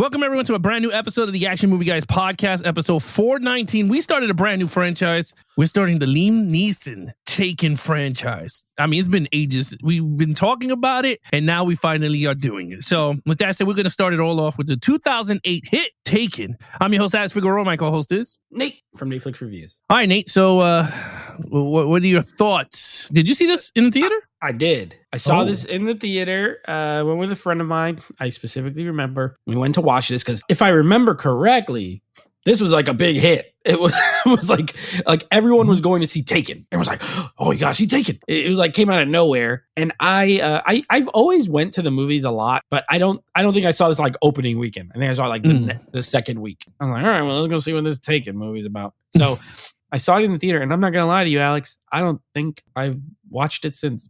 Welcome everyone to a brand new episode of the Action Movie Guys podcast, episode 419. We started a brand new franchise. We're starting the Liam Neeson Taken franchise. I mean, it's been ages. We've been talking about it, and now we finally are doing it. So with that said, we're going to start it all off with the 2008 hit Taken. I'm your host, Alex Figueroa. My co-host is Nate from Netflix Reviews. All right, Nate. So what are your thoughts? Did you see this in the theater? I did. I saw this in the theater. Went with a friend of mine. I specifically remember we went to watch this because if I remember correctly, this was like a big hit. It was like everyone was going to see Taken. Everyone was like, "Oh, you gotta see Taken!" It was like came out of nowhere. And I've always went to the movies a lot, but I don't think I saw this like opening weekend. I think I saw it like the second week. I was like, all right, well, let's go see what this Taken movie's about. So I saw it in the theater, and I'm not gonna lie to you, Alex. I don't think I've watched it since.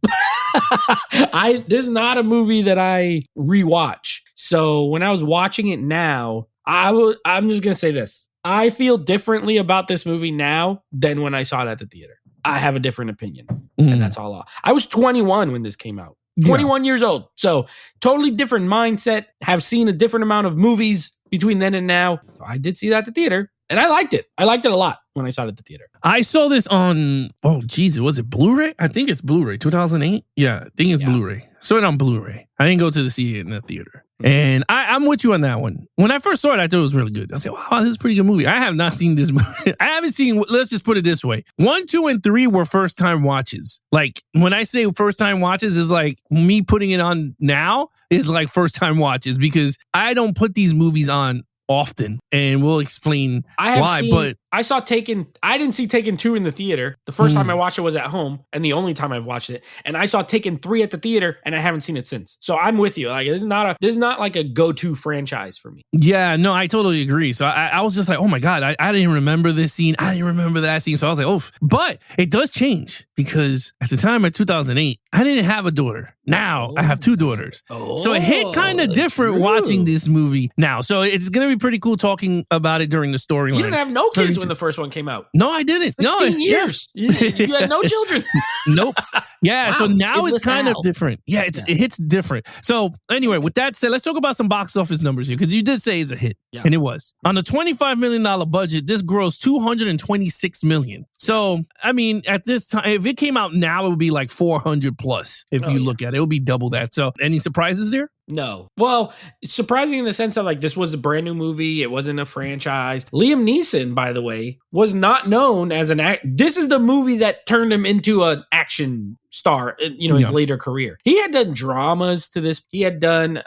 This is not a movie that I rewatch. So when I was watching it now, I'm just gonna say this. I feel differently about this movie now than when I saw it at the theater. I have a different opinion, and that's all. I was 21 when this came out. 21 years old. So totally different mindset. Have seen a different amount of movies between then and now. So I did see that at the theater, and I liked it. I liked it a lot when I saw it at the theater. I saw this on, was it Blu-ray? I think it's Blu-ray, 2008. Yeah, I think it's Blu-ray. Saw it on Blu-ray. I didn't go to see it in the theater. And I'm with you on that one. When I first saw it, I thought it was really good. I said, wow, this is a pretty good movie. I have not seen this movie. I haven't seen, let's just put it this way. 1, 2, and 3 were first time watches. Like when I say first time watches is like me putting it on now is like first time watches because I don't put these movies on often, and we'll explain why. But I saw Taken. I didn't see Taken 2 in the theater. The first time I watched it was at home, and the only time I've watched it. And I saw Taken 3 at the theater, and I haven't seen it since. So I'm with you. Like this is not like a go-to franchise for me. Yeah, no, I totally agree. So I was just like, oh my God, I didn't remember this scene. I didn't remember that scene. So I was like, oh, but it does change because at the time of 2008, I didn't have a daughter. Now I have 2 daughters. So it hit kind of different watching this movie now. So it's going to be pretty cool talking about it during the storyline. You didn't have no kids when the first one came out. No, I didn't. 16 years. Yeah. You had no children. Nope. Yeah, wow, so now it's kind of different. Yeah, it hits different. So anyway, with that said, let's talk about some box office numbers here because you did say it's a hit, and it was. On a $25 million budget, this grossed $226 million. So, I mean, at this time, if it came out now, it would be like 400 plus. If you look at it, it would be double that. So any surprises there? No. Well, it's surprising in the sense that like this was a brand new movie. It wasn't a franchise. Liam Neeson, by the way, was not known as an This is the movie that turned him into an action star, his later career. He had done dramas to this. He had done,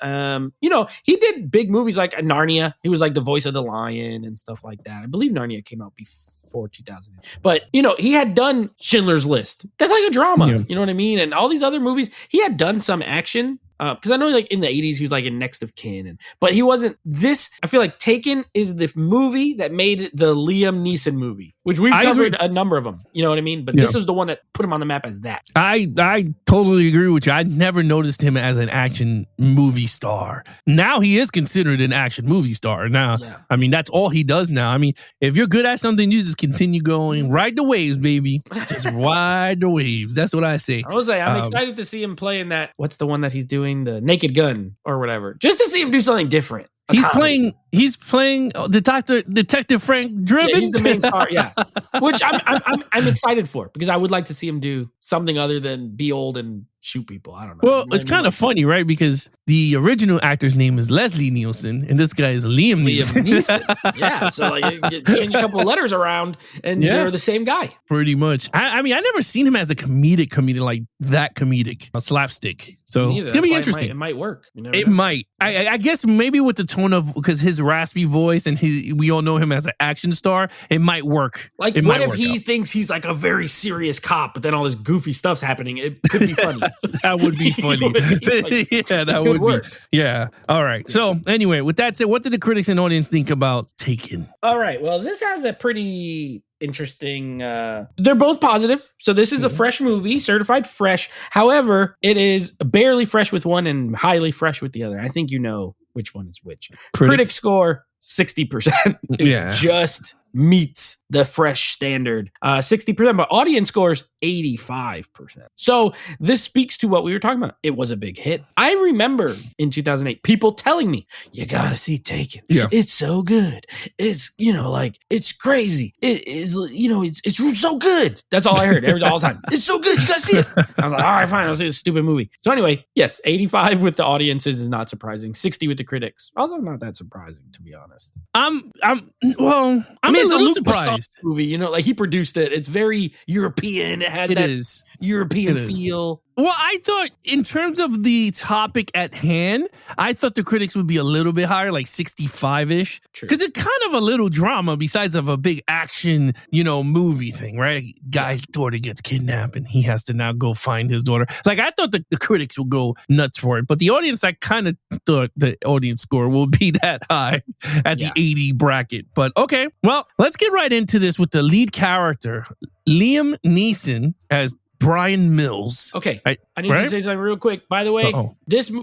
he did big movies like Narnia. He was like the voice of the lion and stuff like that. I believe Narnia came out before 2000. But, he had done Schindler's List. That's like a drama. Yeah. You know what I mean? And all these other movies, he had done some action. Because I know like in the 80s, he was like in Next of Kin. But he wasn't this. I feel like Taken is the movie that made the Liam Neeson movie, which we've covered a number of them. You know what I mean? But this is the one that put him on the map as that. I totally agree with you. I never noticed him as an action movie star. Now he is considered an action movie star. Now, I mean, that's all he does now. I mean, if you're good at something, you just continue going. Ride the waves, baby. Just ride the waves. That's what I say. I was like, I'm excited to see him play in that. What's the one that he's doing? The Naked Gun or whatever, just to see him do something different. He's playing Detective Frank Drebin. Yeah, he's the main star, which I'm excited for because I would like to see him do something other than be old and shoot people. I don't know. Well, it's kind of funny, right? Because the original actor's name is Leslie Nielsen, and this guy is Liam Neeson. Yeah, so like you change a couple of letters around, and they're the same guy. Pretty much. I mean, I never seen him as a comedic like that comedic, a slapstick. So it's gonna be interesting. It might work. It might. I guess maybe with the tone of because his raspy voice and we all know him as an action star, it might work. Like, what if he thinks he's like a very serious cop, but then all this goofy stuff's happening? It could be funny. That would be funny. Yeah, that would work. Yeah. All right. So anyway, with that said, what did the critics and audience think about Taken? All right. Well, this has a pretty interesting. They're both positive. So this is a fresh movie, certified fresh. However, it is barely fresh with one and highly fresh with the other. I think you know which one is which. Critics score 60%. Yeah. Just meets the fresh standard. 60%, but audience scores 85%. So this speaks to what we were talking about. It was a big hit. I remember in 2008, people telling me, you gotta see Taken. Yeah. It's so good. It's, it's crazy. It is, it's so good. That's all I heard all the time. It's so good. You gotta see it. I was like, all right, fine. I'll see this stupid movie. So anyway, yes, 85 with the audiences is not surprising. 60 with the critics. Also not that surprising, to be honest. I'm a little surprised. Movie, he produced it. It's very European. It has European feel. Well, I thought in terms of the topic at hand, I thought the critics would be a little bit higher, like 65-ish. Because it's kind of a little drama besides of a big action, movie thing, right? Guy's daughter gets kidnapped and he has to now go find his daughter. Like, I thought the critics would go nuts for it. But the audience, I kind of thought the audience score will be that high at the 80 bracket. But okay, well, let's get right into this with the lead character, Liam Neeson as Brian Mills. Okay, I need to say something real quick. By the way,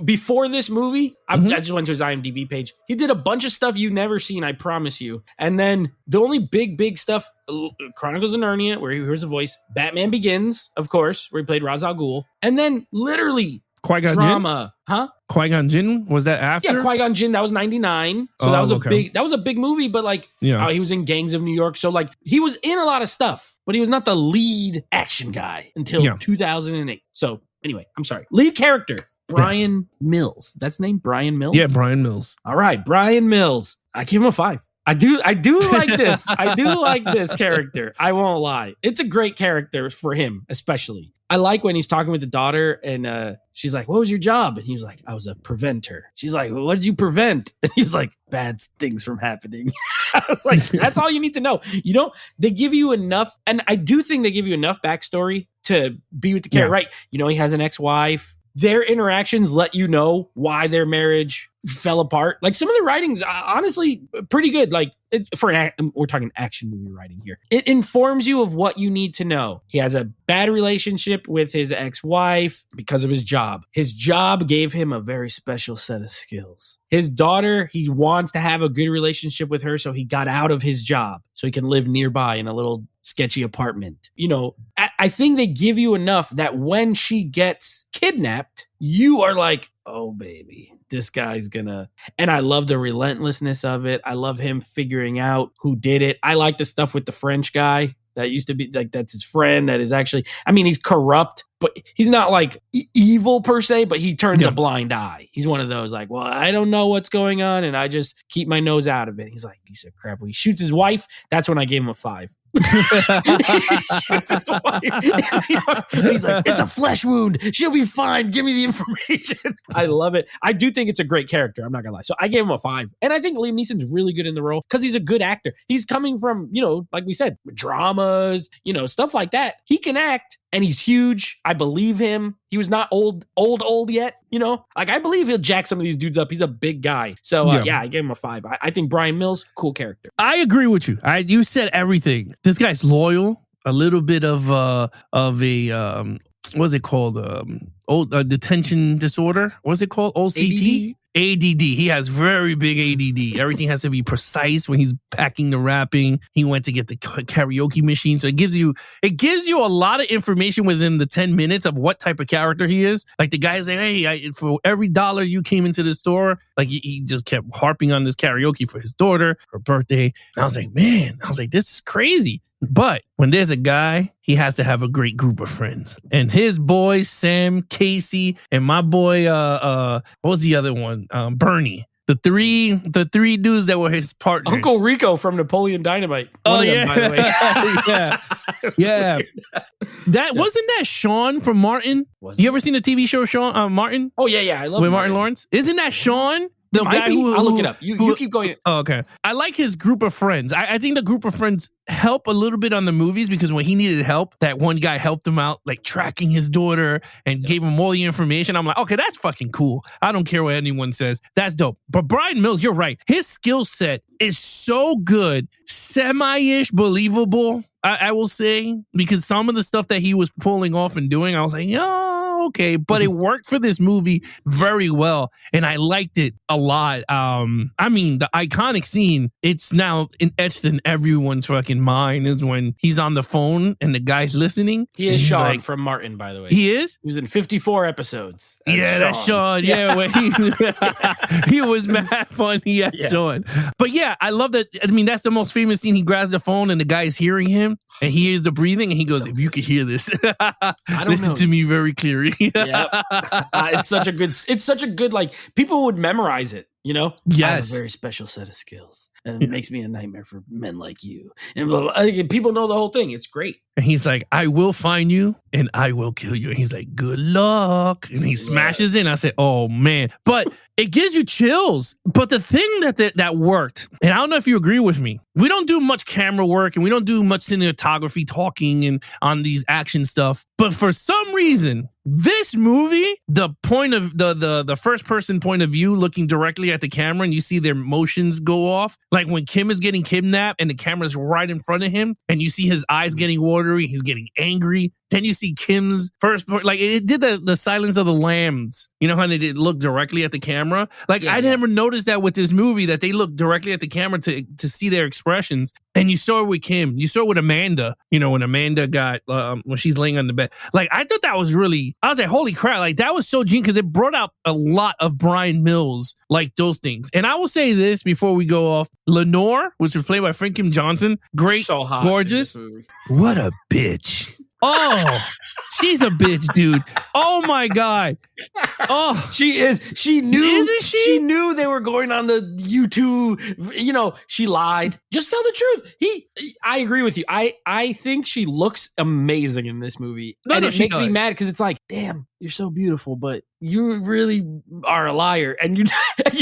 before this movie, I just went to his IMDb page. He did a bunch of stuff you've never seen, I promise you. And then the only big stuff, Chronicles of Narnia, where he hears a voice, Batman Begins, of course, where he played Ra's al Ghul, and then literally Qui-Gon drama. Jinn? Huh? Qui-Gon Jinn? Was that after? Yeah, Qui-Gon Jinn. That was 99. So that was a big movie, but he was in Gangs of New York. So he was in a lot of stuff, but he was not the lead action guy until 2008. So anyway, I'm sorry. Lead character, Brian Mills. That's the name, Brian Mills? Yeah, Brian Mills. All right, Brian Mills. I give him a 5. I do like this. I do like this character. I won't lie. It's a great character for him, especially. I like when he's talking with the daughter and she's like, what was your job? And he was like, I was a preventer. She's like, well, what did you prevent? And he's like, bad things from happening. I was like, that's all you need to know. They give you enough. And I do think they give you enough backstory to be with the character, right? He has an ex-wife. Their interactions let you know why their marriage fell apart. Like some of the writing's honestly pretty good. Like we're talking action movie writing here. It informs you of what you need to know. He has a bad relationship with his ex-wife because of his job. His job gave him a very special set of skills. His daughter, he wants to have a good relationship with her, so he got out of his job so he can live nearby in a little sketchy apartment. I think they give you enough that when she gets kidnapped, you are like, oh, baby, this guy's gonna... And I love the relentlessness of it. I love him figuring out who did it. I like the stuff with the French guy that used to be like, that's his friend that is actually... I mean, he's corrupt, but he's not like evil per se, but he turns a blind eye. He's one of those like, well, I don't know what's going on and I just keep my nose out of it. He's like, piece of crap. When he shoots his wife, that's when I gave him a 5. He shoots his wife. And he's like, it's a flesh wound. She'll be fine. Give me the information. I love it. I do think it's a great character. I'm not gonna lie. So I gave him a 5. And I think Liam Neeson's really good in the role because he's a good actor. He's coming from, like we said, dramas, stuff like that. He can act. And he's huge. I believe him. He was not old yet, Like, I believe he'll jack some of these dudes up. He's a big guy. So, I gave him a 5. I think Brian Mills, cool character. I agree with you. You said everything. This guy's loyal. A little bit of a what's it called? Detention disorder. What's it called? OCD? ADD. He has very big ADD. Everything has to be precise when he's packing the wrapping. He went to get the karaoke machine. So it gives you a lot of information within the 10 minutes of what type of character he is. Like the guy's like, hey, for every $1 you came into the store, like he just kept harping on this karaoke for his daughter, her birthday. And I was like, man, this is crazy. But when there's a guy, he has to have a great group of friends. And his boys, Sam, Casey, and my boy, what was the other one? Bernie. The three dudes that were his partners. Uncle Rico from Napoleon Dynamite. By the way. yeah. That wasn't that Sean from Martin? You ever seen the TV show Sean Martin? Oh yeah. I love with Martin Lawrence. Isn't that Sean? The guy I'll look it up. You keep going. Oh, okay. I like his group of friends. I think the group of friends help a little bit on the movies because when he needed help, that one guy helped him out, like tracking his daughter and gave him all the information. I'm like, okay, that's fucking cool. I don't care what anyone says. That's dope. But Brian Mills, you're right. His skill set is so good, semi-ish believable, I will say, because some of the stuff that he was pulling off and doing, I was like, yo, okay, but it worked for this movie very well, and I liked it a lot. I mean, the iconic scene, it's now etched in everyone's fucking mind, is when he's on the phone and the guy's listening. He is Sean from Martin, by the way. He is? He was in 54 episodes. That's Sean. Yeah, where he was mad funny as Sean. But yeah, I love that. I mean, that's the most famous scene. He grabs the phone and the guy's hearing him and he hears the breathing and he goes, if you could hear this, listen to me very clearly. It's such a good, like, people would memorize it, you know? Yes. I have a very special set of skills. And it makes me a nightmare for men like you. And blah, blah, blah. People know the whole thing. It's great. And he's like, I will find you and I will kill you. And he's like, good luck. And he smashes in. I said, oh, man. But it gives you chills. But the thing that worked, and I don't know if you agree with me, we don't do much camera work and we don't do much cinematography talking and on these action stuff. But for some reason, this movie, the point of the first person point of view looking directly at the camera and you see their motions go off. Like when Kim is getting kidnapped and the camera's right in front of him and you see his eyes getting watery, he's getting angry. Then you see Kim's first, like it did the Silence of the Lambs. You know how they did look directly at the camera? Like I never noticed that with this movie, that they look directly at the camera to see their expressions. And you saw it with Kim. You saw it with Amanda, you know, when Amanda got, when she's laying on the bed. Like I thought that was really, I was like, holy crap. Like that was so genius because it brought out a lot of Brian Mills, like those things. And I will say this before we go off. Lenore, which was played by Frank Kim Johnson. Great, so hot, gorgeous. What a bitch. Oh, she's a bitch, dude. Oh my God. Oh, she is. She knew. Isn't she? She knew they were going on the YouTube. You know, she lied. Just tell the truth. I agree with you. I think she looks amazing in this movie, and it makes me mad because it's like, damn, you're so beautiful, but you really are a liar, and you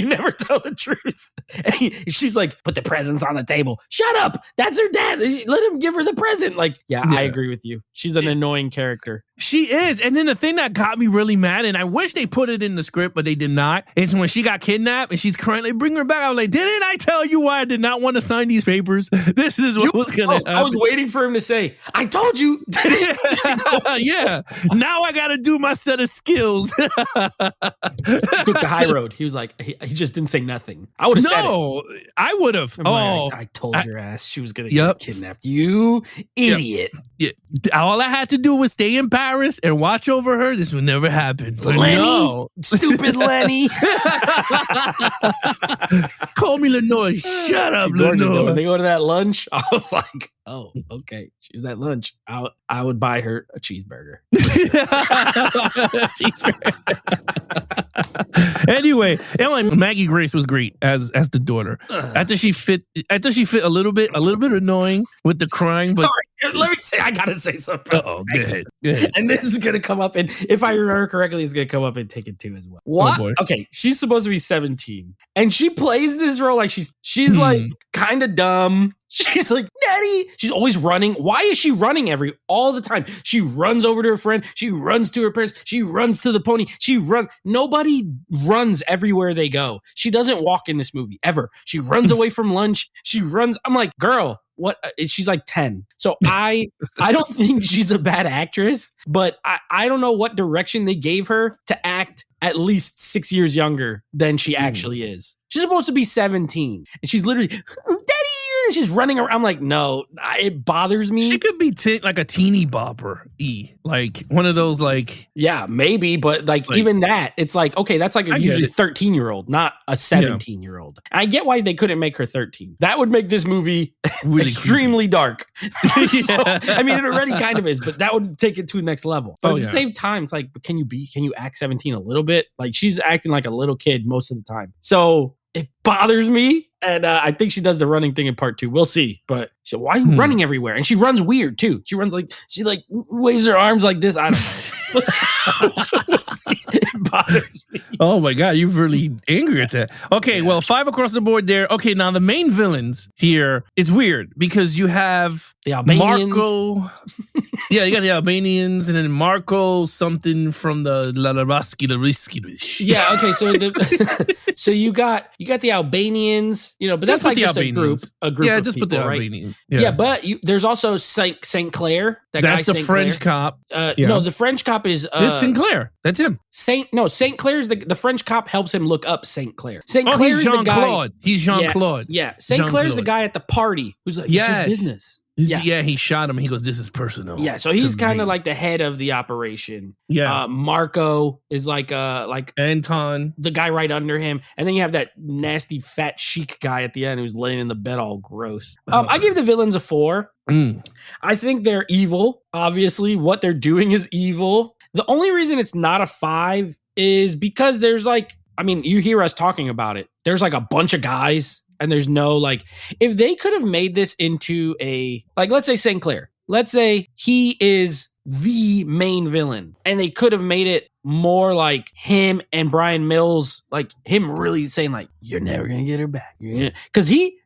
never tell the truth. And she's like, put the presents on the table. Shut up. That's her dad. Let him give her the present. Like, yeah. I agree with you. She's an annoying character. She is. And then the thing that got me really mad, and I wish they put it in the script, but they did not, is when she got kidnapped and she's currently bring her back. I was like, didn't I tell you why I did not want to sign these papers? This is what was going to happen. I was waiting for him to say, I told you. Yeah. Now I got to do my set of skills. He took the high road. He was like, he just didn't say nothing. I would have said it. No, I would have. I told your ass she was going to get kidnapped. You idiot. Yeah. All I had to do was stay in Paris and watch over her. This would never happen. But Lenny, no. Stupid Lenny. Call me Lenore. Shut up, Lenore. When they go to that lunch, I was like, oh, okay. She's at lunch. I would buy her a cheeseburger. Anyway, Maggie Grace was great as the daughter. After she fit a little bit annoying with the crying, but let me say, I gotta say something. Go ahead. And this is gonna come up, and if I remember correctly, it's gonna come up in Taken 2 as well. What? Oh, okay, she's supposed to be 17, and she plays this role like she's like kind of dumb. She's like, Daddy. She's always running. Why is she running all the time? She runs over to her friend. She runs to her parents. She runs to the pony. Nobody runs everywhere they go. She doesn't walk in this movie ever. She runs away from lunch. She runs. I'm like, girl, what? She's like 10. So I don't think she's a bad actress, but I don't know what direction they gave her to act at least 6 years younger than she actually is. She's supposed to be 17, and she's literally, Daddy. She's running around. I'm like, no, it bothers me. She could be like a teeny bopper, like one of those, like, yeah, maybe, but like even that, it's like, okay, that's like usually 13-year-old, not a 17-year-old. I get why they couldn't make her 13. That would make this movie really extremely dark. So, I mean, it already kind of is, but that would take it to the next level. But at the same time, it's like, can you act 17 a little bit? Like she's acting like a little kid most of the time. So it bothers me. And I think she does the running thing in part 2. We'll see. But why are you running everywhere? And she runs weird too. She runs like, she like waves her arms like this. I don't know. It bothers me. Oh my God. You're really angry at that. Okay. Well, 5 across the board there. Okay. Now the main villains here is weird because you have the Albanians. Marco. Yeah, you got the Albanians and then Marco something from the Larabaski. Yeah, okay, so you got the Albanians, but Just that's like put the just Albanians. a group Yeah, of just people, put the right? Albanians. Yeah, but there's also Saint Clair. That's the French cop. No, the French cop is This Sinclair. That's him. Saint Clair is the French cop helps him look up Saint Clair. Saint Clair he's is the guy. Jean-Claude. He's Jean-Claude. Yeah. Saint Clair is the guy at the party who's like, Yes. this is business. Yeah, he shot him. He goes, "This is personal." Yeah, so he's kind of like the head of the operation. Yeah. Marco is like Anton, the guy right under him, and then you have that nasty fat chic guy at the end who's laying in the bed all gross. I give the villains a 4. I think they're evil. Obviously, what they're doing is evil. The only reason it's not a 5 is because there's you hear us talking about it. There's like a bunch of guys. And there's no if they could have made this into let's say St. Clair, let's say he is the main villain and they could have made it more like him and Brian Mills, like him really saying you're never going to get her back. Because he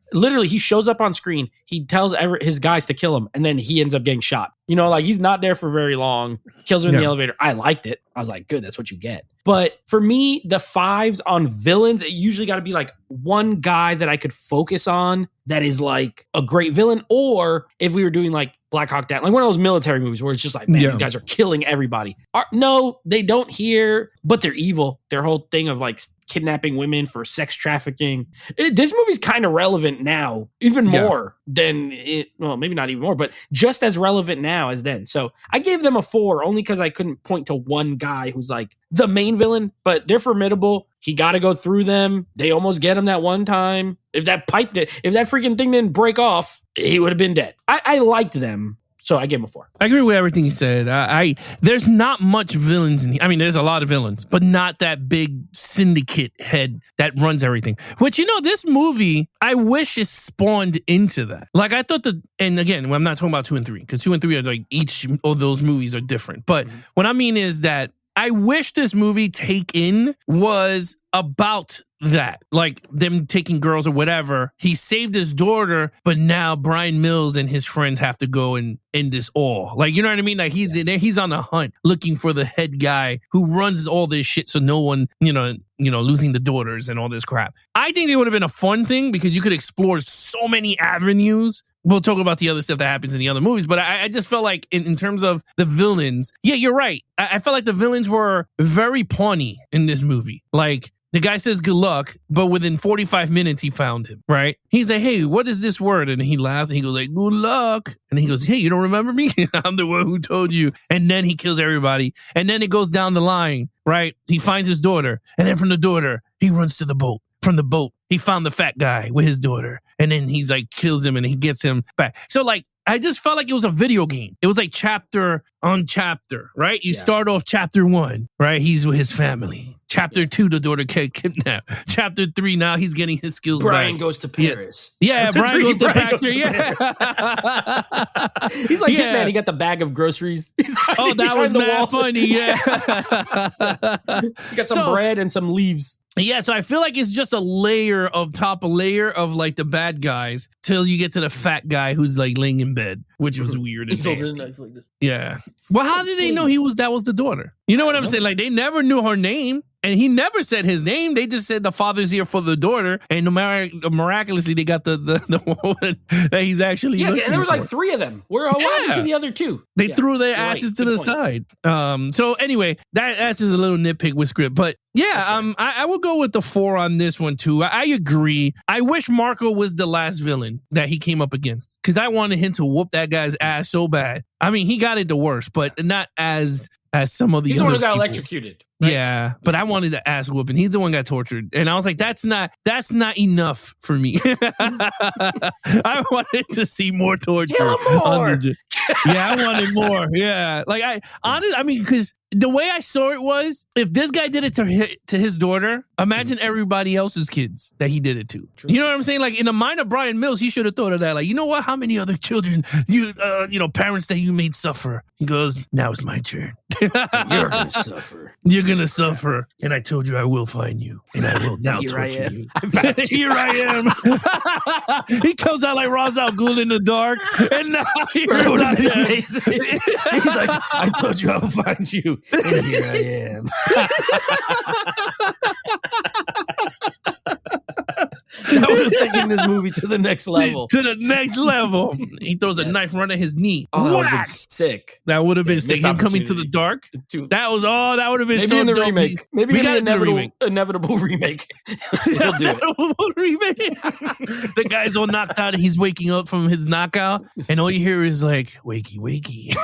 shows up on screen. He tells his guys to kill him and then he ends up getting shot. He's not there for very long. Kills him in the elevator. I liked it. I was like, good, that's what you get. But for me, the 5s on villains, it usually got to be one guy that I could focus on that is a great villain. Or if we were doing Black Hawk Down, one of those military movies where it's just these guys are killing everybody. No, they don't here, but they're evil. Their whole thing of kidnapping women for sex trafficking. This movie's kind of relevant now, even more than it. Well, maybe not even more, but just as relevant now as then. So I gave them a 4 only because I couldn't point to one guy who's the main villain, but they're formidable. He got to go through them. They almost get him that one time. If that freaking thing didn't break off, he would have been dead. I liked them. So I gave him a 4. I agree with everything you said. There's not much villains in here. I mean, there's a lot of villains, but not that big syndicate head that runs everything. Which, this movie, I wish it spawned into that. I thought and again, I'm not talking about 2 and 3, because 2 and 3 are each of those movies are different. But what I mean is that I wish this movie Take-In was about that, them taking girls or whatever. He saved his daughter, but now Brian Mills and his friends have to go and end this all. You know what I mean? He's on a hunt looking for the head guy who runs all this shit, so no one, losing the daughters and all this crap. I think it would have been a fun thing because you could explore so many avenues. We'll talk about the other stuff that happens in the other movies, but I just felt like in terms of the villains, yeah, you're right. I felt like the villains were very pawnny in this movie. The guy says good luck, but within 45 minutes, he found him, right? He's like, hey, what is this word? And he laughs and he goes good luck. And he goes, hey, you don't remember me? I'm the one who told you. And then he kills everybody. And then it goes down the line, right? He finds his daughter. And then from the daughter, he runs to the boat. From the boat, he found the fat guy with his daughter. And then he's kills him and he gets him back. So I just felt like it was a video game. It was chapter on chapter, right? You start off chapter 1, right? He's with his family. Chapter 2, the daughter get kidnapped. Chapter 3, now he's getting his skills back. Brian goes to Paris. Yeah, Brian goes to Paris. He's like Hitman. He got the bag of groceries. That was mad funny. Yeah. He got some bread and some leaves. Yeah, so I feel like it's just a layer of the bad guys till you get to the fat guy who's laying in bed, which was weird and nasty. Yeah. Well, how did they know that was the daughter? You know what I'm saying? They never knew her name. And he never said his name. They just said the father's here for the daughter. And miraculously, they got the woman that he's actually looking for. And there was 3 of them. What happened to the other 2? They threw their asses to the side. So anyway, that's just a little nitpick with script. But yeah, I will go with the 4 on this one too. I agree. I wish Marco was the last villain that he came up against, because I wanted him to whoop that guy's ass so bad. I mean, he got it the worst, but not as some of the other people. He's the one who got electrocuted. Right? Yeah, but I wanted the ass whooping. He's the one who got tortured. And I was like, that's not enough for me. I wanted to see more torture. Kill him more. Yeah, I wanted more. Yeah. Because the way I saw it was, if this guy did it to his daughter, imagine everybody else's kids that he did it to. True. You know what I'm saying? Like in the mind of Brian Mills, he should have thought of that. Like, you know what? How many other children, parents that you made suffer? He goes, now it's my turn. You're gonna suffer. You're gonna suffer. And I told you I will find you. And I will now torture you. Here I am. He comes out like Ra's al Ghul in the dark. And now he's amazing. He's like, I told you I will find you. And here I am. That would have taken this movie to the next level. To the next level. He throws a knife right at his knee. Oh, that would have been sick. That would have been sick. Him coming to the dark. That would have been maybe so in the dope. remake. Maybe in the inevitable remake. He'll do it. The guy's all knocked out and he's waking up from his knockout. And all you hear is like, wakey, wakey.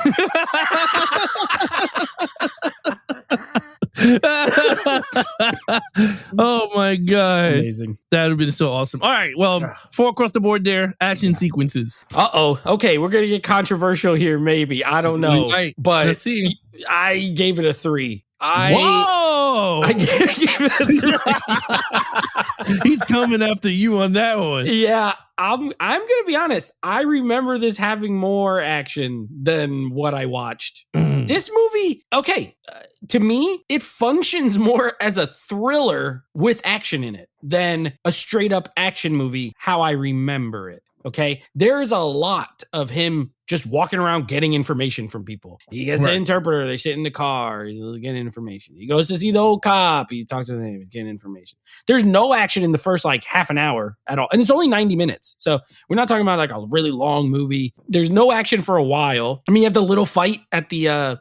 Oh my God. Amazing. That would have been so awesome. All right. Well, 4 across the board there. Action sequences. Okay. We're going to get controversial here. Maybe. I don't know. But let's see. I gave it a 3. Whoa! I gave it a 3. He's coming after you on that one. Yeah. I'm gonna be honest. I remember this having more action than what I watched. This movie, to me, it functions more as a thriller with action in it than a straight up action movie. How I remember it. Okay, there is a lot of him just walking around getting information from people. He gets an interpreter. They sit in the car. He's getting information. He goes to see the old cop. He talks to him. He's getting information. There's no action in the first half an hour at all, and it's only 90 minutes. So we're not talking about a really long movie. There's no action for a while. I mean, you have the little fight at the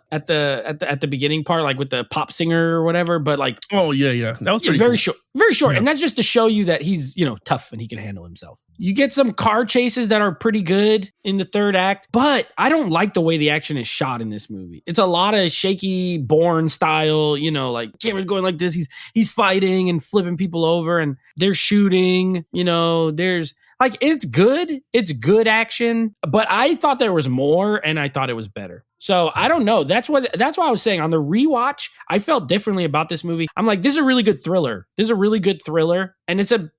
beginning part, with the pop singer or whatever. But oh yeah, that was very short, very short, and that's just to show you that he's tough and he can handle himself. You get some car chases that are pretty good in the third act. But I don't like the way the action is shot in this movie. It's a lot of shaky Bourne style, camera's going like this. He's fighting and flipping people over and they're shooting, there's it's good. It's good action, but I thought there was more and I thought it was better. So I don't know. That's why I was saying on the rewatch, I felt differently about this movie. I'm like, this is a really good thriller. And it's a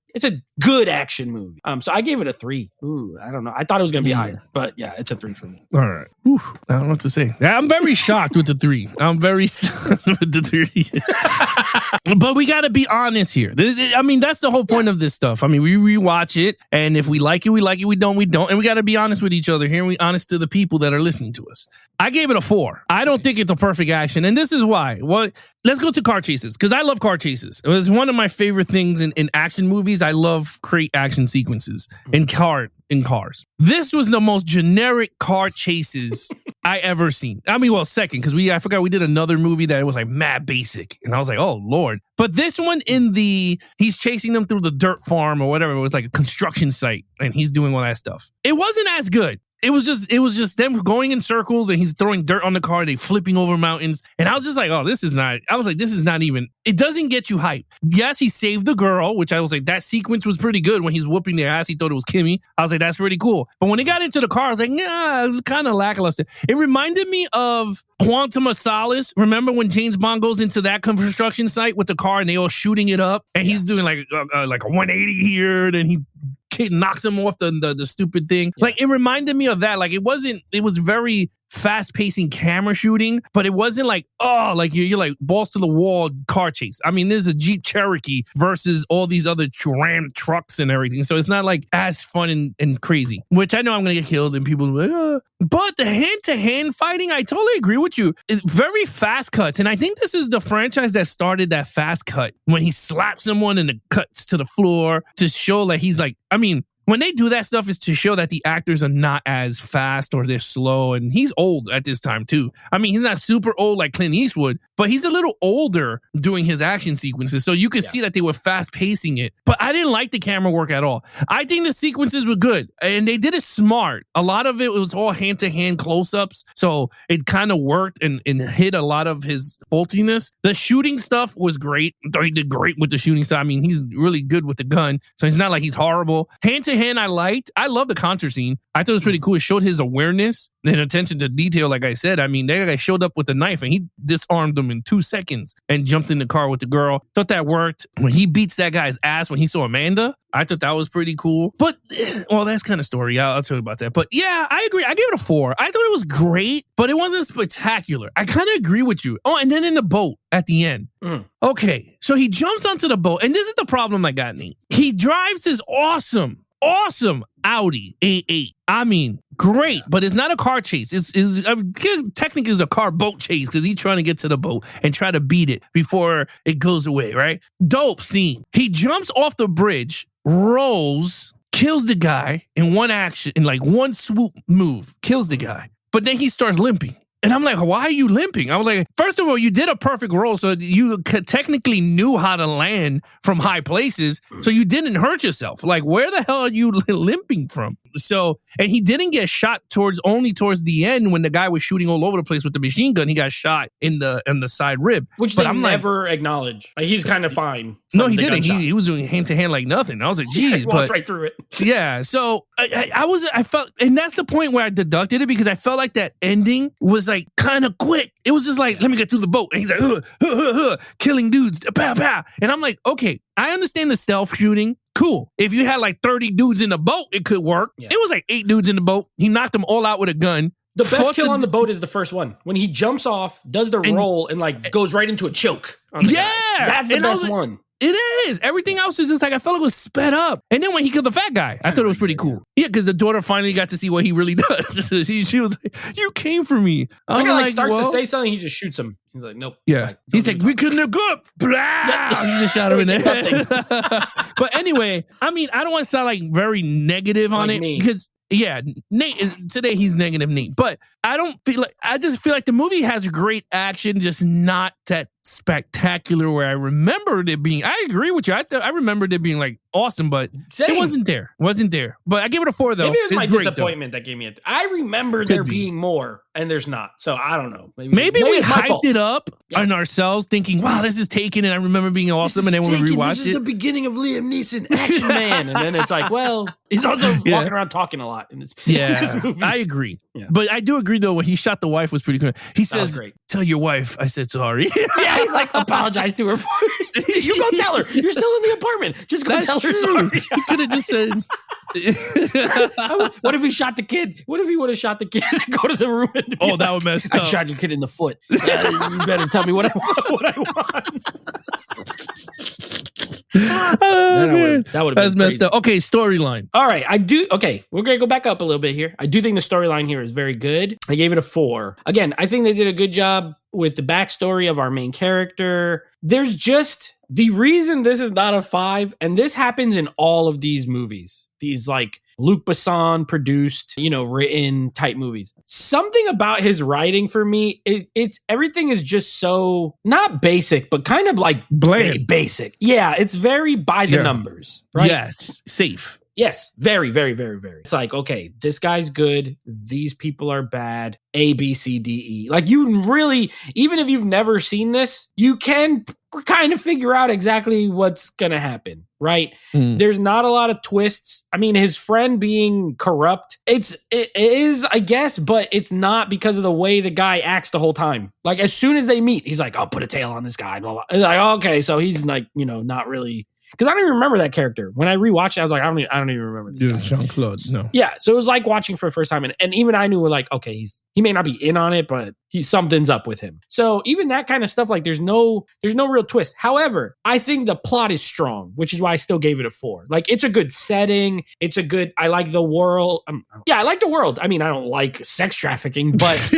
good action movie. So I gave it a 3. Ooh, I don't know. I thought it was going to be higher, but yeah, it's a 3 for me. All right. Oof, I don't know what to say. I'm very shocked with the 3. I'm very stunned with the 3. But we got to be honest here. I mean, that's the whole point of this stuff. I mean, we rewatch it, and if we like it, we like it. We don't, we don't. And we got to be honest with each other here, and we honest to the people that are listening to us. I gave it a 4. I don't think it's a perfect action, and this is why. Well, let's go to car chases, because I love car chases. It was one of my favorite things in action movies. I love great action sequences in cars. This was the most generic car chases I ever seen. I mean, well, second, because I forgot we did another movie that was mad basic. And I was like, oh, Lord. But this one he's chasing them through the dirt farm or whatever. It was like a construction site and he's doing all that stuff. It wasn't as good. It was just them going in circles and he's throwing dirt on the car. They flipping over mountains. And I was just like, this is not even, it doesn't get you hype. Yes, he saved the girl, which I was like, that sequence was pretty good when he's whooping their ass. He thought it was Kimmy. I was like, that's pretty cool. But when he got into the car, I was like, nah, it was kind of lackluster. It reminded me of Quantum of Solace. Remember when James Bond goes into that construction site with the car and they all shooting it up and he's doing like a 180 here, then he knocks him off the stupid thing. Yeah. It reminded me of that. It was very fast-pacing camera shooting, but it wasn't you're like balls to the wall car chase. I mean, there's a Jeep Cherokee versus all these other Ram trucks and everything. So it's not as fun and crazy, which I know I'm going to get killed and people are like, But the hand-to-hand fighting, I totally agree with you. It's very fast cuts. And I think this is the franchise that started that fast cut when he slaps someone and it cuts to the floor to show when they do that stuff, is to show that the actors are not as fast or they're slow. And he's old at this time, too. I mean, he's not super old like Clint Eastwood, but he's a little older doing his action sequences. So you could see that they were fast pacing it. But I didn't like the camera work at all. I think the sequences were good and they did it smart. A lot of it was all hand-to-hand close-ups. So it kind of worked and hit a lot of his faultiness. The shooting stuff was great. He did great with the shooting stuff. I mean, he's really good with the gun. So it's not like he's horrible. Hand-to-hand hand I liked. I love the concert scene. I thought it was pretty cool. It showed his awareness and attention to detail, like I said. I mean, that guy showed up with a knife and he disarmed him in 2 seconds and jumped in the car with the girl. Thought that worked. When he beats that guy's ass when he saw Amanda, I thought that was pretty cool. But, well, that's kind of story. I'll tell you about that. But yeah, I agree. I gave it a 4. I thought it was great, but it wasn't spectacular. I kind of agree with you. Oh, and then in the boat at the end. Okay, so he jumps onto the boat, and this is the problem I got, Nate. He drives his awesome Audi A8. I mean, great, but it's not a car chase. Technically, it's a car boat chase because he's trying to get to the boat and try to beat it before it goes away, right? Dope scene. He jumps off the bridge, rolls, kills the guy in one action, in like one swoop move, kills the guy. But then he starts limping. And I'm like, why are you limping? I was like, first of all, you did a perfect roll, so you technically knew how to land from high places, so you didn't hurt yourself. Like, where the hell are you limping from? So, and he didn't get shot only towards the end when the guy was shooting all over the place with the machine gun. He got shot in the side rib. Which they never acknowledge. Like, he's kind of fine. No, he didn't. He was doing hand to hand like nothing. I was like, geez. Walked right through it. Yeah. So I felt, and that's the point where I deducted it because I felt like that ending was like kind of quick. It was just like, let me get through the boat. And he's like, killing dudes. Pow, pow. And I'm like, okay, I understand the stealth shooting. Cool. If you had like 30 dudes in the boat, it could work. Yeah. It was like 8 dudes in the boat. He knocked them all out with a gun. The best kill on the boat is the first one. When he jumps off, does the roll, and like goes right into a choke. Yeah. That's the best one. It is. Everything else is just like, I felt like it was sped up. And then when he killed the fat guy, I thought it was pretty cool. Yeah, because the daughter finally got to see what he really does. she was like, you came for me. The guy starts to say something, he just shoots him. He's like, nope. Yeah. Like, he's like, we couldn't have good. Blah! He just shot him in the head. But anyway, I mean, I don't want to sound like very negative on it. Because, yeah, Nate, today he's negative Nate. But I just feel like the movie has great action, just not that spectacular where I remembered it being. I agree with you. I remembered it being like awesome, but it wasn't there. But I give it a 4 though. Maybe it was my disappointment that gave me it. I remember there being more, and there's not. So I don't know. Maybe we hyped it up on ourselves, thinking, "Wow, this is taken," and I remember being awesome. And then when we rewatched this is the beginning of Liam Neeson, Action Man, and then it's like, well, he's also walking around talking a lot in this. This movie. I agree. Yeah. But I do agree though. When he shot the wife was pretty good. He says, "Tell your wife I said sorry." Yeah, he's like, apologize to her for it. You go tell her. You're still in the apartment. Just go tell her sorry. He could have just said. What if he shot the kid? What if he would have shot the kid and go to the room? And that would mess up. I shot your kid in the foot. You better tell me what I want. That would have been messed up. Okay, storyline. All right, we're gonna go back up a little bit here. I do think the storyline here is very good. I gave it a 4. Again, I think they did a good job with the backstory of our main character. There's just the reason this is not a 5, and this happens in all of these movies. These like Luc Besson produced, written type movies. Something about his writing for me, it's everything is just so not basic, but kind of like basic. Yeah, it's very by the numbers, right? Yes, safe. Yes, very, very, very, very. It's like, okay, this guy's good. These people are bad. A, B, C, D, E. Like you really, even if you've never seen this, you can kind of figure out exactly what's going to happen, right? There's not a lot of twists. I mean, his friend being corrupt, it is, I guess, but it's not because of the way the guy acts the whole time. Like as soon as they meet, he's like, I'll put a tail on this guy. Blah, blah. It's like, okay, so he's like, not really. Because I don't even remember that character. When I rewatched it, I was like, I don't even remember this guy. Jean-Claude, no. Yeah, so it was like watching for the first time. And even I knew, like, okay, he may not be in on it, but something's up with him. So even that kind of stuff, like there's no real twist. However, I think the plot is strong, which is why I still gave it a 4. Like it's a good setting. I like the world. I like the world. I mean, I don't like sex trafficking, but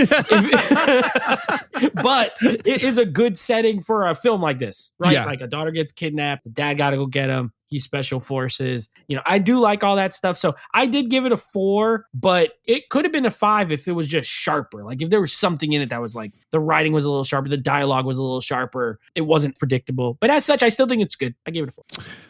but it is a good setting for a film like this, right? Yeah. Like a daughter gets kidnapped, the dad got to go get him. He's special forces. I do like all that stuff. So I did give it a 4, but it could have been a 5 if it was just sharper. Like if there was something in it that was like the writing was a little sharper, the dialogue was a little sharper. It wasn't predictable. But as such, I still think it's good. I gave it a 4.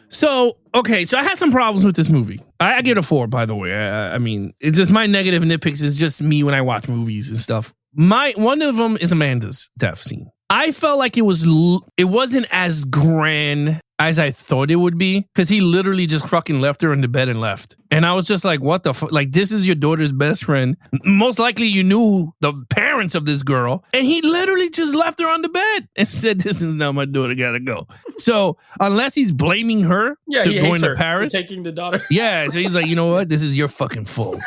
So I had some problems with this movie. I give it a 4, by the way. I mean, it's just my negative nitpicks is just me when I watch movies and stuff. One of them is Amanda's death scene. I felt like it wasn't as grand as I thought it would be, because he literally just fucking left her in the bed and left. And I was just like, what the fuck? Like, this is your daughter's best friend. Most likely you knew the parents of this girl. And he literally just left her on the bed and said, this is now my daughter, gotta go. So unless he's blaming her to going to Paris. For taking the daughter. Yeah, so he's like, you know what? This is your fucking fault.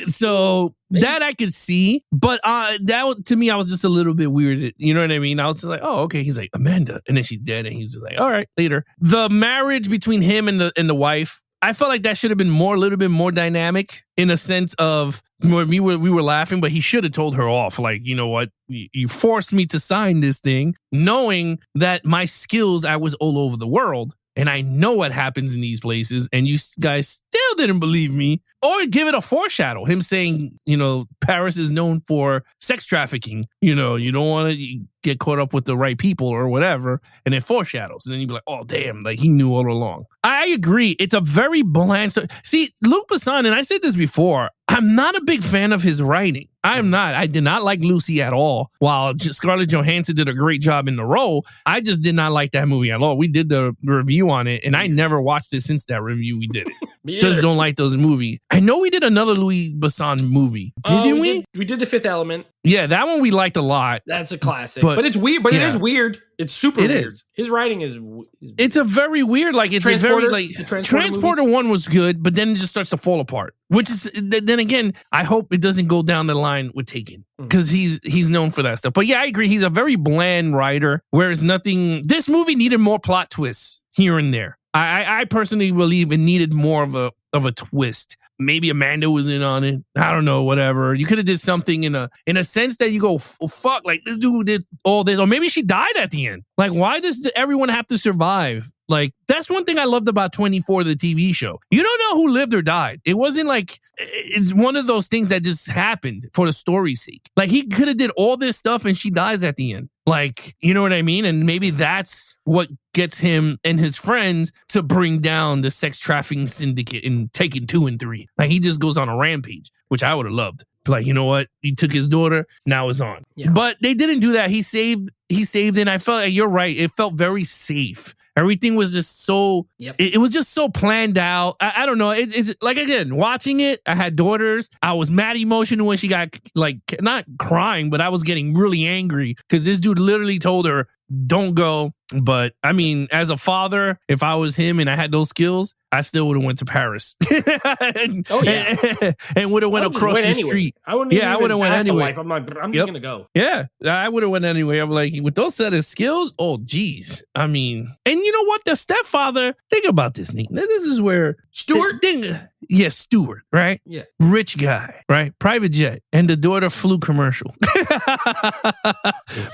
So that I could see, but that to me, I was just a little bit weirded. You know what I mean? I was just like, oh, okay. He's like, Amanda, and then she's dead, and he's just like, all right, later. The marriage between him and the wife, I felt like that should have been a little bit more dynamic in a sense of we were laughing, but he should have told her off. Like, you know what? You forced me to sign this thing, knowing that my skills, I was all over the world. And I know what happens in these places, and you guys still didn't believe me. Or give it a foreshadow. Him saying, you know, Paris is known for sex trafficking. You know, you don't want to get caught up with the right people or whatever. And it foreshadows. And then you'd be like, oh, damn, like he knew all along. I agree. It's a very bland story. See, Luc Besson, and I said this before, I'm not a big fan of his writing. I'm not. I did not like Lucy at all. While Scarlett Johansson did a great job in the role, I just did not like that movie at all. We did the review on it, and I never watched it since that review we did it. Just don't like those movies. I know we did another Louis Besson movie. Didn't we? We did The Fifth Element. Yeah, that one we liked a lot. That's a classic. But it's weird. But it is weird. It's super weird. Is. His writing is it's a very weird, like it's Transporter, a very like Transporter one was good, but then it just starts to fall apart. Which is then again, I hope it doesn't go down the line with Taken. Because he's known for that stuff. But yeah, I agree. He's a very bland writer. Whereas this movie needed more plot twists here and there. I personally believe it needed more of a twist. Maybe Amanda was in on it. I don't know, whatever. You could have did something in a sense that you go, fuck, like this dude did all this. Or maybe she died at the end. Like, why does everyone have to survive? Like, that's one thing I loved about 24, the TV show. You don't know who lived or died. It wasn't like, it's one of those things that just happened for the story's sake. Like, he could have did all this stuff and she dies at the end. Like, you know what I mean? And maybe that's what gets him and his friends to bring down the sex trafficking syndicate in Taken 2 and 3. Like, he just goes on a rampage, which I would have loved. Like, you know what? He took his daughter, now it's on. Yeah. But they didn't do that. He saved, and I felt like, you're right. It felt very safe. Everything was just so, it was just so planned out. I don't know. It's like, again, watching it, I had daughters. I was mad emotional when she got, like, not crying, but I was getting really angry because this dude literally told her, don't go. But I mean, as a father, if I was him and I had those skills, I still would have went to Paris and would have went across the street. I wouldn't. I would have went anyway. I'm like, I'm just gonna go. Yeah, I would have went anyway. I'm like, with those set of skills, oh geez. I mean, and you know what? The stepfather. Think about this, Nick. Now, this is where Stuart. Stuart, right? Yeah, rich guy, right? Private jet, and the daughter flew commercial.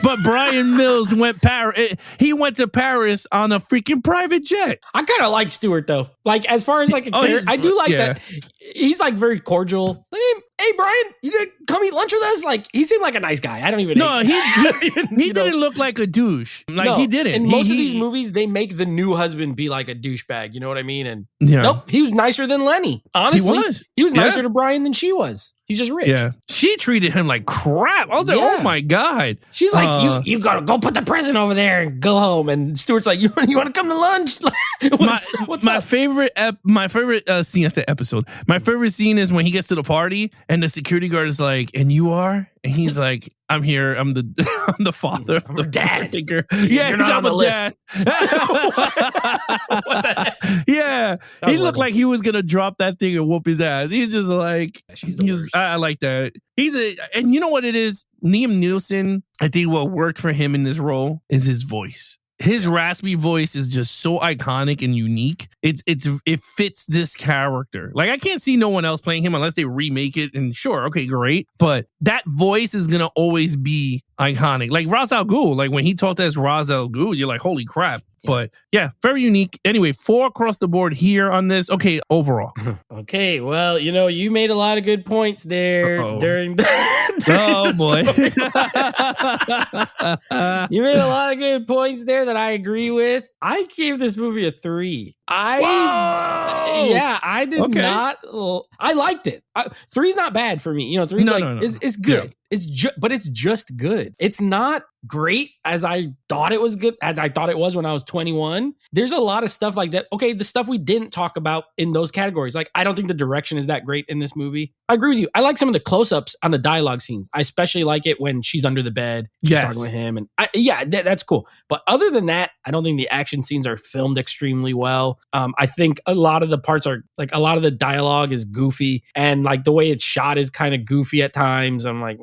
But Brian Mills went Paris. He went to Paris on a freaking private jet. I kind of like Stuart though. Like, as far as like a character, I do like that. He's like very cordial. Hey, Brian, you gonna come eat lunch with us? Like, he seemed like a nice guy. I don't even know. He didn't look like a douche. Like, he didn't. In most of these movies, they make the new husband be like a douchebag. You know what I mean? And nope, he was nicer than Lenny. Honestly, he was nicer to Brian than she was. He's just rich. Yeah. She treated him like crap. I was like, oh my God. She's like, you gotta go put the present over there and go home. And Stuart's like, you want to come to lunch? What's my favorite scene, I said episode. My favorite scene is when he gets to the party and the security guard is like, and you are? And he's like, I'm here. I'm the father. I'm the dad. Yeah, you're not on the list. What the heck? Yeah. He looked like he was going to drop that thing and whoop his ass. He's just like, I like that. And you know what it is? Liam Neeson, I think what worked for him in this role is his voice. His raspy voice is just so iconic and unique. It fits this character. Like, I can't see no one else playing him unless they remake it. And sure, okay, great. But that voice is gonna always be iconic. Like Ra's al Ghul. Like when he talked as Ra's al Ghul, you're like, holy crap. But yeah, very unique. Anyway, 4 across the board here on this. Okay, overall. Okay, well, you made a lot of good points there during the. Oh boy. You made a lot of good points there that I agree with. I gave this movie a 3. I did not. I liked it. 3's not bad for me. 3's is good. Yeah. But it's just good. It's not great as I thought it was good, as I thought it was when I was 21. There's a lot of stuff like that. Okay, the stuff we didn't talk about in those categories. Like, I don't think the direction is that great in this movie. I agree with you. I like some of the close-ups on the dialogue scenes. I especially like it when she's under the bed, she's talking with him, and that's cool. But other than that, I don't think the action scenes are filmed extremely well. I think a lot of the parts are like, a lot of the dialogue is goofy, and like the way it's shot is kind of goofy at times. I'm like,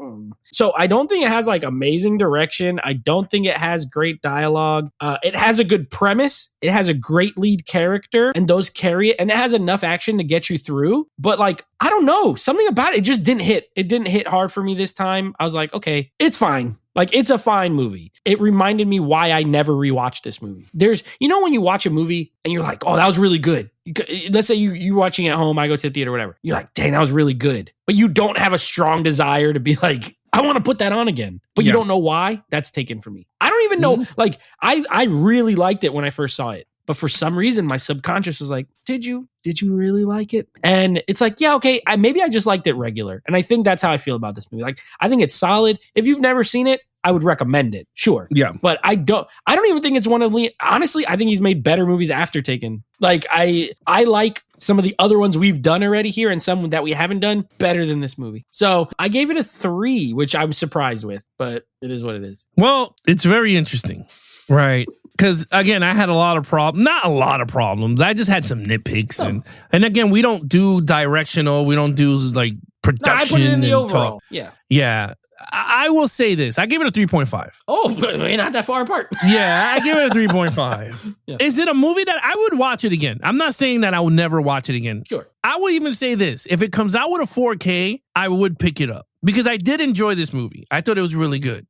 So I don't think it has like amazing direction. I don't think it has great dialogue. It has a good premise. It has a great lead character, and those carry it, and it has enough action to get you through. But like, I don't know, something about it just didn't hit. It didn't hit hard for me this time. I was like, okay, it's fine. Like, it's a fine movie. It reminded me why I never rewatched this movie. There's, when you watch a movie and you're like, oh, that was really good. Let's say you're watching at home, I go to the theater, whatever. You're like, dang, that was really good. But you don't have a strong desire to be like, I want to put that on again. But you don't know why. That's taken from me. I don't even know. Like, I really liked it when I first saw it. But for some reason, my subconscious was like, did you really like it? And it's like, yeah, okay, maybe I just liked it regular. And I think that's how I feel about this movie. Like, I think it's solid. If you've never seen it, I would recommend it. Sure. Yeah. But I don't even think it's one of honestly, I think he's made better movies after Taken. Like, I like some of the other ones we've done already here and some that we haven't done better than this movie. So I gave it a 3, which I'm surprised with, but it is what it is. Well, it's very interesting. Right. Because, again, I had not a lot of problems. I just had some nitpicks. And again, we don't do directional. We don't do, like, production. I put it in the overall. Yeah. Yeah. I will say this. I give it a 3.5. Oh, we're not that far apart. Yeah, I give it a 3.5. Yeah. Is it a movie that I would watch it again? I'm not saying that I will never watch it again. Sure. I will even say this. If it comes out with a 4K, I would pick it up. Because I did enjoy this movie. I thought it was really good.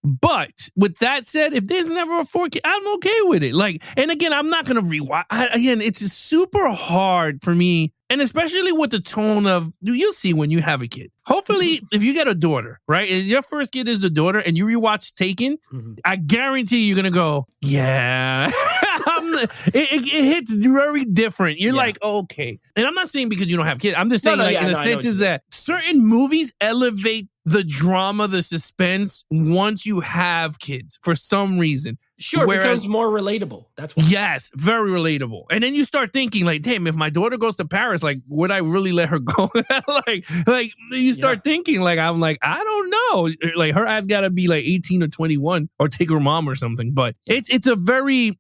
But with that said, if there's never a 4K, I'm okay with it. Like, and again, I'm not going to rewatch. Again, it's just super hard for me. And especially with the tone of, you'll see when you have a kid. Hopefully, if you get a daughter, right? And your first kid is the daughter and you rewatch Taken, I guarantee you're going to go, yeah. It hits very different. You're like, okay. And I'm not saying because you don't have kids. I'm just saying in the sense is that certain movies elevate the drama, the suspense once you have kids for some reason. Sure, it becomes more relatable. That's why. Yes, very relatable. And then you start thinking like, damn, if my daughter goes to Paris, like, would I really let her go? like you start thinking like, I'm like, I don't know. Like, her ass got to be like 18 or 21 or take her mom or something. But it's a very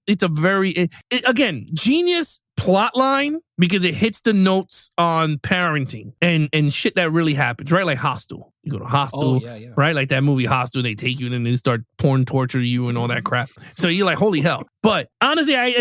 again, genius plot line because it hits the notes on parenting and shit that really happens, right? Like Hostel. You go to Hostel, right? Like that movie Hostel, they take you and then they start porn torture you and all that crap. So you're like, holy hell. But honestly, I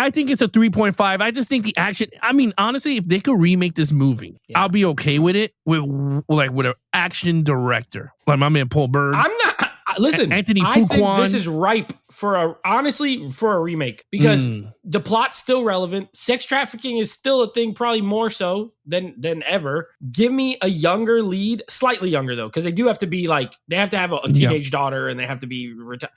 think it's a 3.5. I just think the action, I mean, honestly, if they could remake this movie, I'll be okay with it with an action director. Like my man Paul Bird. I'm not... Listen, Anthony Fuqua. I think this is ripe for a remake because the plot's still relevant. Sex trafficking is still a thing, probably more so than ever. Give me a younger lead, slightly younger though, because they do have to be like, they have to have a teenage daughter and they have to be retired.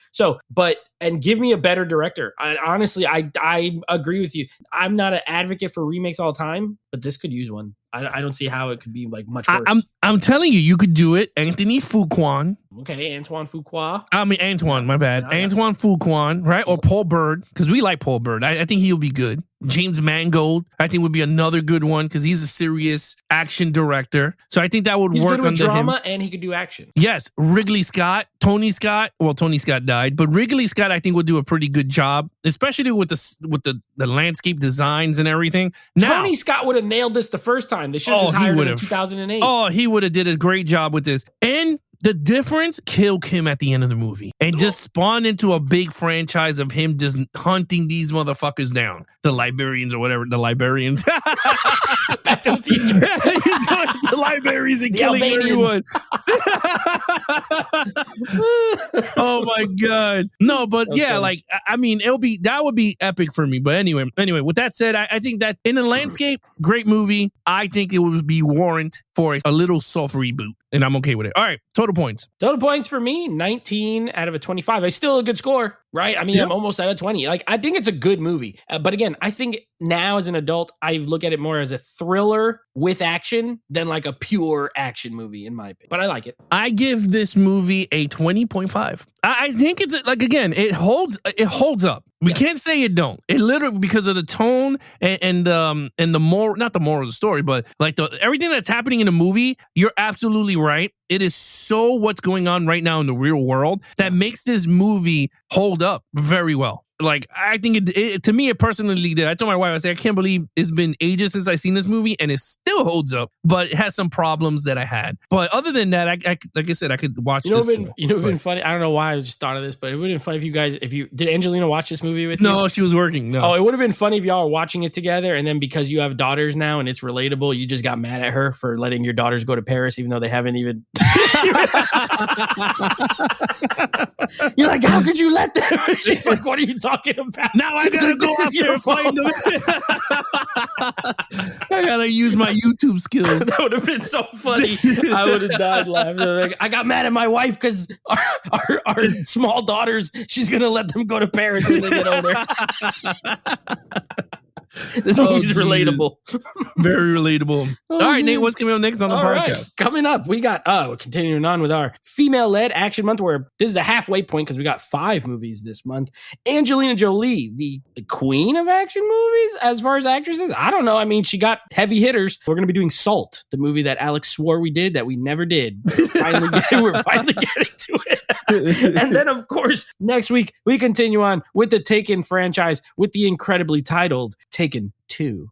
And give me a better director. Honestly, I agree with you. I'm not an advocate for remakes all the time, but this could use one. I don't see how it could be like much worse. I'm telling you, you could do it. Anthony Fuqua. Okay, Antoine Fuqua. Antoine, my bad. Antoine Fuqua, right? Or Paul Bird, because we like Paul Bird. I think he'll be good. James Mangold, I think would be another good one because he's a serious action director. So I think that would work under him. He's good with drama and he could do action. Yes, Ridley Scott, Tony Scott. Well, Tony Scott died, but Ridley Scott I think would do a pretty good job, especially with the landscape designs and everything. Now, Tony Scott would have nailed this the first time. They should have just hired him in 2008. Oh, he would have did a great job with this. And the difference, kill Kim at the end of the movie and just spawn into a big franchise of him just hunting these motherfuckers down. The Liberians or whatever, the Liberians. Back to the Future. He's going to Liberians and killing everyone. Oh my God. No, but funny. Like, I mean, that would be epic for me. But anyway, with that said, I think that in the landscape, great movie. I think it would be warrant for a little soft reboot. and I'm okay with it. All right, total points. Total points for me, 19 out of a 25. It's still a good score, right? I mean, I'm almost at a 20. Like, I think it's a good movie. But again, I think now as an adult, I look at it more as a thriller with action than like a pure action movie, in my opinion. But I like it. I give this movie a 20.5. I think it's like, again, it holds up. We can't say it don't. It literally, because of the tone and the moral, not the moral of the story, but like everything that's happening in the movie, you're absolutely right. It is so what's going on right now in the real world that makes this movie hold up very well. Like, I think it to me, it personally did. I told my wife, I said, I can't believe it's been ages since I've seen this movie and it still holds up, but it has some problems that I had. But other than that, I like I said, I could watch this. It would have been funny. I don't know why I just thought of this, but it would have been funny if did Angelina watch this movie with you? No, she was working. No. Oh, it would have been funny if y'all were watching it together, and then because you have daughters now and it's relatable, you just got mad at her for letting your daughters go to Paris, even though they haven't even. You're like, how could you let them? She's like, what are you talking about? Now I gotta go out there and find them. I gotta use my YouTube skills. That would have been so funny. I would have died laughing. Like, I got mad at my wife because our small daughters, she's gonna let them go to Paris when they get older. This movie's relatable. Very relatable. All right, Nate, what's coming up next on the podcast? Right. Coming up, we got, continuing on with our female-led action month, where this is the halfway point because we got 5 movies this month. Angelina Jolie, the queen of action movies as far as actresses. I don't know. I mean, she got heavy hitters. We're going to be doing Salt, the movie that Alex swore we did that we never did. We're finally getting to it. And then, of course, next week, we continue on with the Taken franchise with the incredibly titled Taken 2.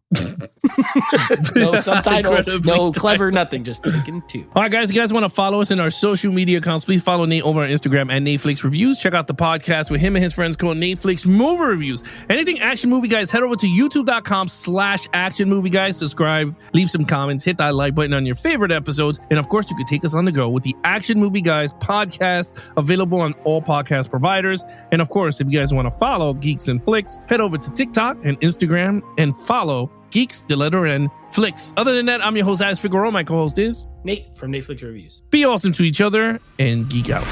No subtitle, no clever, nothing, just Taken 2. All right, guys, if you guys want to follow us in our social media accounts, please follow Nate over on Instagram at Netflix Reviews. Check out the podcast with him and his friends called Netflix Movie Reviews. Anything action movie, guys, head over to youtube.com/action movie, guys. Subscribe, leave some comments, hit that like button on your favorite episodes. And of course, you can take us on the go with the Action Movie Guys podcast, available on all podcast providers. And of course, if you guys want to follow Geeks and Flicks, head over to TikTok and Instagram and follow Geeks, the letter N, Flicks. Other than that, I'm your host, Alex Figueroa. My co-host is Nate from Netflix Reviews. Be awesome to each other and geek out.